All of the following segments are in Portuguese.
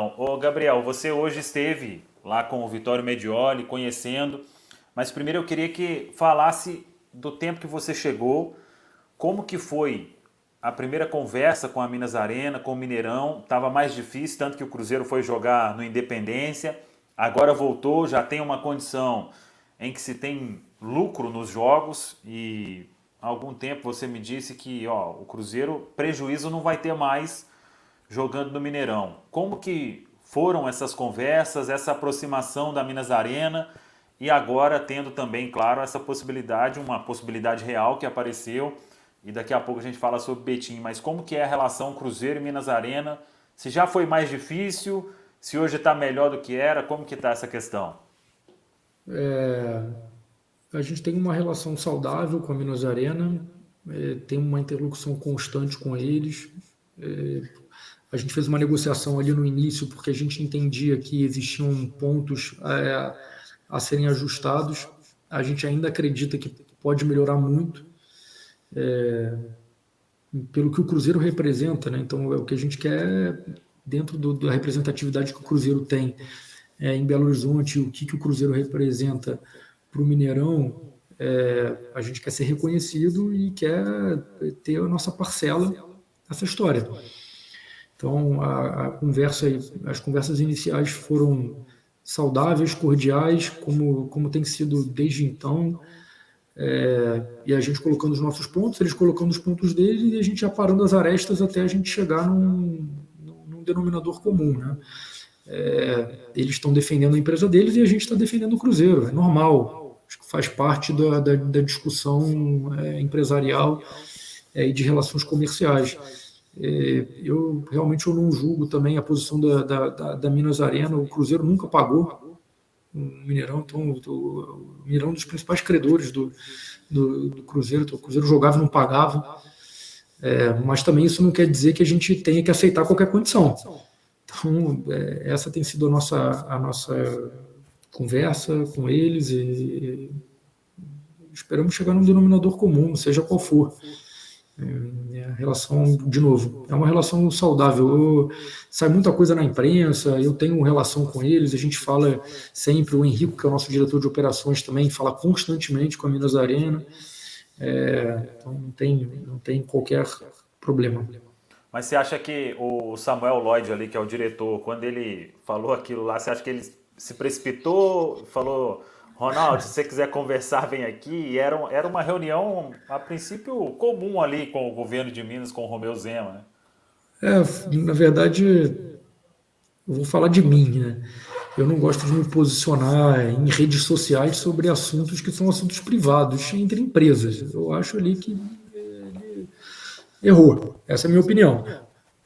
Ô, Gabriel, você hoje esteve lá com o Vitório Medioli, conhecendo, mas primeiro eu queria que falasse do tempo que você chegou, como que foi a primeira conversa com a Minas Arena, com o Mineirão. Estava mais difícil, tanto que o Cruzeiro foi jogar no Independência, agora voltou, já tem uma condição em que se tem lucro nos jogos e há algum tempo você me disse que o Cruzeiro prejuízo não vai ter mais jogando no Mineirão. Como que foram essas conversas, essa aproximação da Minas Arena e agora tendo também, claro, essa possibilidade, uma possibilidade real que apareceu e daqui a pouco a gente fala sobre Betim, mas como que é a relação Cruzeiro e Minas Arena? Se já foi mais difícil, se hoje está melhor do que era, como que está essa questão? É, a gente tem uma relação saudável com a Minas Arena, tem uma interlocução constante com eles. É, a gente fez uma negociação ali no início porque a gente entendia que existiam pontos a serem ajustados. A gente ainda acredita que pode melhorar muito pelo que o Cruzeiro representa, né? Então, é o que a gente quer dentro da representatividade que o Cruzeiro tem em Belo Horizonte, o que o Cruzeiro representa para o Mineirão. A gente quer ser reconhecido e quer ter a nossa parcela nessa história. Então, as conversas iniciais foram saudáveis, cordiais, como tem sido desde então. E a gente colocando os nossos pontos, eles colocando os pontos deles e a gente aparando as arestas até a gente chegar num denominador comum, né? Eles estão defendendo a empresa deles e a gente está defendendo o Cruzeiro. É normal, acho que faz parte da discussão empresarial e de relações comerciais. Eu realmente eu não julgo também a posição da Minas Arena. O Cruzeiro nunca pagou o Mineirão, então o Mineirão é um dos principais credores do Cruzeiro. Então, o Cruzeiro jogava e não pagava, mas também isso não quer dizer que a gente tenha que aceitar qualquer condição. Então, essa tem sido a nossa conversa com eles e esperamos chegar num denominador comum, seja qual for. A relação, de novo, é uma relação saudável. Sai muita coisa na imprensa, eu tenho relação com eles, a gente fala sempre, o Henrico, que é o nosso diretor de operações também, fala constantemente com a Minas Arena, então não tem qualquer problema. Mas você acha que o Samuel Lloyd ali, que é o diretor, quando ele falou aquilo lá, você acha que ele se precipitou, falou, Ronaldo, se você quiser conversar, vem aqui. E era uma reunião, a princípio, comum ali com o governo de Minas, com o Romeu Zema, né? Na verdade, eu vou falar de mim, né? Eu não gosto de me posicionar em redes sociais sobre assuntos que são assuntos privados entre empresas. Eu acho ali que errou. Essa é a minha opinião.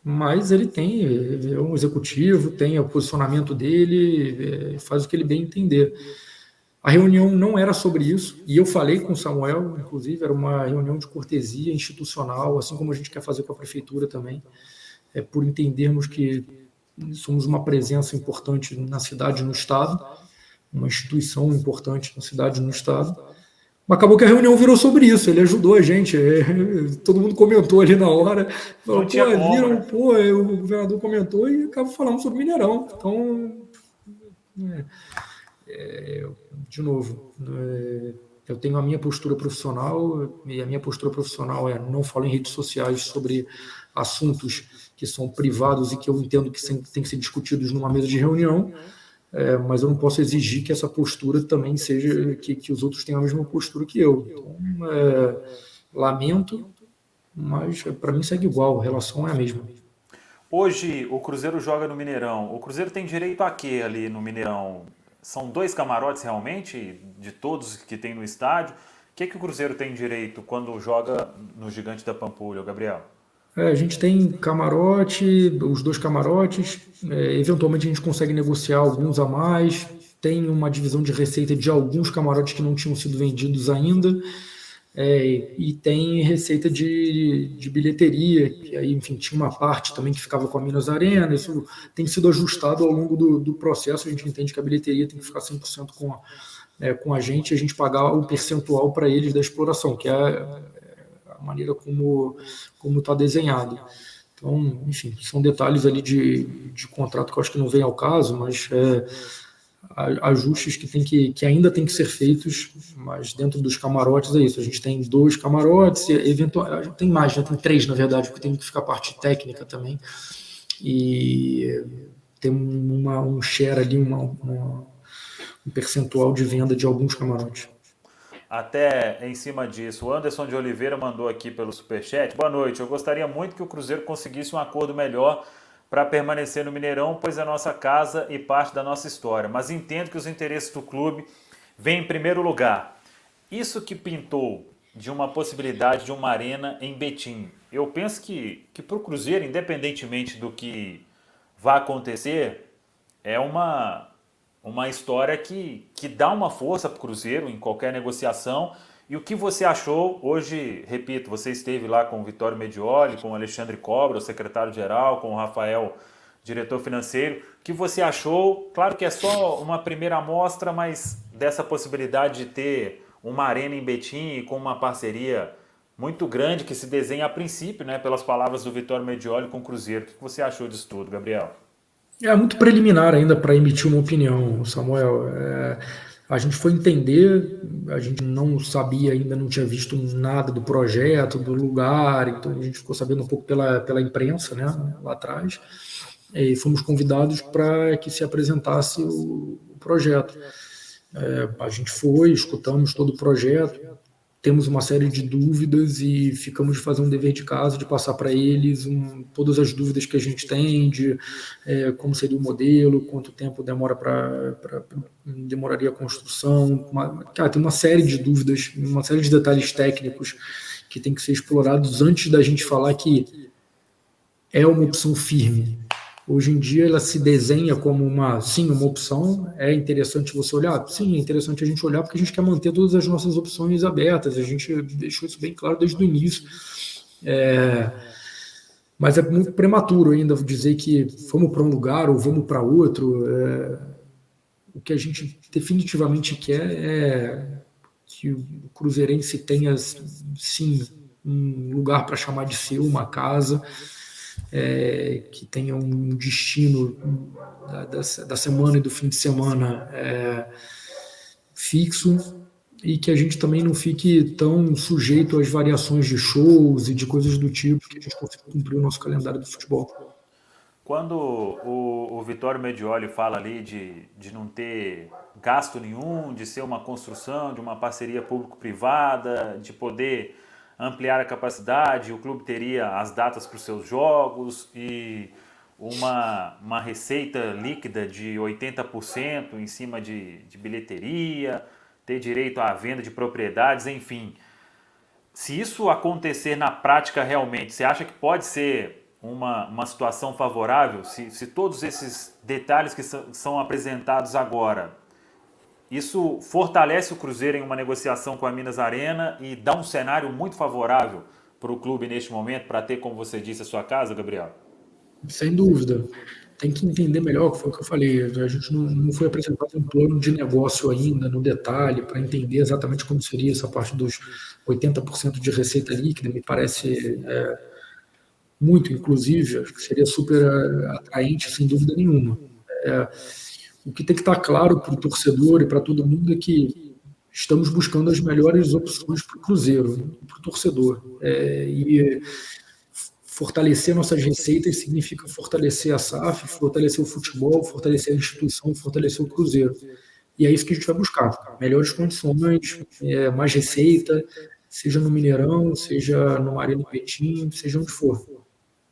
Mas ele é um executivo, tem o posicionamento dele, faz o que ele bem entender. A reunião não era sobre isso, e eu falei com o Samuel, inclusive, era uma reunião de cortesia institucional, assim como a gente quer fazer com a prefeitura também, por entendermos que somos uma presença importante na cidade e no estado, uma instituição importante na cidade e no estado. Mas acabou que a reunião virou sobre isso, ele ajudou a gente, todo mundo comentou ali na hora, Não falou, pô, tinha como, viram, né? pô, o governador comentou e acabou falando sobre Mineirão. Então, de novo, eu tenho a minha postura profissional, e a minha postura profissional não falo em redes sociais sobre assuntos que são privados e que eu entendo que tem que ser discutidos numa mesa de reunião, mas eu não posso exigir que essa postura também seja, que os outros tenham a mesma postura que eu. Então, lamento, mas para mim segue igual, a relação é a mesma. Hoje o Cruzeiro joga no Mineirão. O Cruzeiro tem direito a quê ali no Mineirão? São dois camarotes realmente, de todos que tem no estádio? O que o Cruzeiro tem direito quando joga no Gigante da Pampulha, Gabriel? A gente tem camarote, os dois camarotes, eventualmente a gente consegue negociar alguns a mais, tem uma divisão de receita de alguns camarotes que não tinham sido vendidos ainda, e tem receita de bilheteria, que aí, enfim, tinha uma parte também que ficava com a Minas Arena, isso tem sido ajustado ao longo do processo, a gente entende que a bilheteria tem que ficar 100% com a gente, e a gente pagar o percentual para eles da exploração, que é a maneira como está desenhado. Então, enfim, são detalhes ali de contrato que eu acho que não vem ao caso, mas ajustes que ainda tem que ser feitos, mas dentro dos camarotes é isso. A gente tem 2 camarotes, eventualmente tem mais, né? Tem 3, na verdade, porque tem que ficar a parte técnica também. E tem um share ali, um percentual de venda de alguns camarotes. Até em cima disso, o Anderson de Oliveira mandou aqui pelo Superchat. Boa noite, eu gostaria muito que o Cruzeiro conseguisse um acordo melhor para permanecer no Mineirão, pois é nossa casa e parte da nossa história. Mas entendo que os interesses do clube vêm em primeiro lugar. Isso que pintou de uma possibilidade de uma arena em Betim, eu penso que para o Cruzeiro, independentemente do que vai acontecer, é uma história que dá uma força para o Cruzeiro em qualquer negociação. E o que você achou hoje, repito, você esteve lá com o Vitório Medioli, com o Alexandre Cobra, o secretário-geral, com o Rafael, diretor financeiro. O que você achou? Claro que é só uma primeira amostra, mas dessa possibilidade de ter uma arena em Betim com uma parceria muito grande que se desenha a princípio, né, pelas palavras do Vitório Medioli com o Cruzeiro. O que você achou disso tudo, Gabriel? É muito preliminar ainda para emitir uma opinião, Samuel. A gente foi entender, a gente não sabia ainda, não tinha visto nada do projeto, do lugar, então a gente ficou sabendo um pouco pela imprensa, né, lá atrás, e fomos convidados para que se apresentasse o projeto. A gente foi, escutamos todo o projeto, temos uma série de dúvidas e ficamos de fazer um dever de casa, de passar para eles todas as dúvidas que a gente tem, de como seria o modelo, quanto tempo demoraria a construção. Cara, tem uma série de dúvidas, uma série de detalhes técnicos que tem que ser explorados antes da gente falar que é uma opção firme. Hoje em dia ela se desenha como uma opção, é interessante você olhar? Sim, é interessante a gente olhar porque a gente quer manter todas as nossas opções abertas, a gente deixou isso bem claro desde o início. Mas é muito prematuro ainda dizer que vamos para um lugar ou vamos para outro. O que a gente definitivamente quer é que o cruzeirense tenha, sim, um lugar para chamar de seu, uma casa, que tenha um destino da semana e do fim de semana fixo, e que a gente também não fique tão sujeito às variações de shows e de coisas do tipo, que a gente consiga cumprir o nosso calendário do futebol. Quando o Vitório Medioli fala ali de não ter gasto nenhum, de ser uma construção, de uma parceria público-privada, de poder ampliar a capacidade, o clube teria as datas para os seus jogos e uma receita líquida de 80% em cima de bilheteria, ter direito à venda de propriedades, enfim. Se isso acontecer na prática realmente, você acha que pode ser uma situação favorável? Se todos esses detalhes que são apresentados agora, isso fortalece o Cruzeiro em uma negociação com a Minas Arena e dá um cenário muito favorável para o clube neste momento, para ter, como você disse, a sua casa, Gabriel? Sem dúvida. Tem que entender melhor, que foi o que eu falei. A gente não foi apresentado um plano de negócio ainda, no detalhe, para entender exatamente como seria essa parte dos 80% de receita líquida. Me parece muito, inclusive, acho que seria super atraente, sem dúvida nenhuma. O que tem que estar claro para o torcedor e para todo mundo é que estamos buscando as melhores opções para o Cruzeiro, para o torcedor. E fortalecer nossas receitas significa fortalecer a SAF, fortalecer o futebol, fortalecer a instituição, fortalecer o Cruzeiro. E é isso que a gente vai buscar. Melhores condições, mais receita, seja no Mineirão, seja no Arena Betim, seja onde for.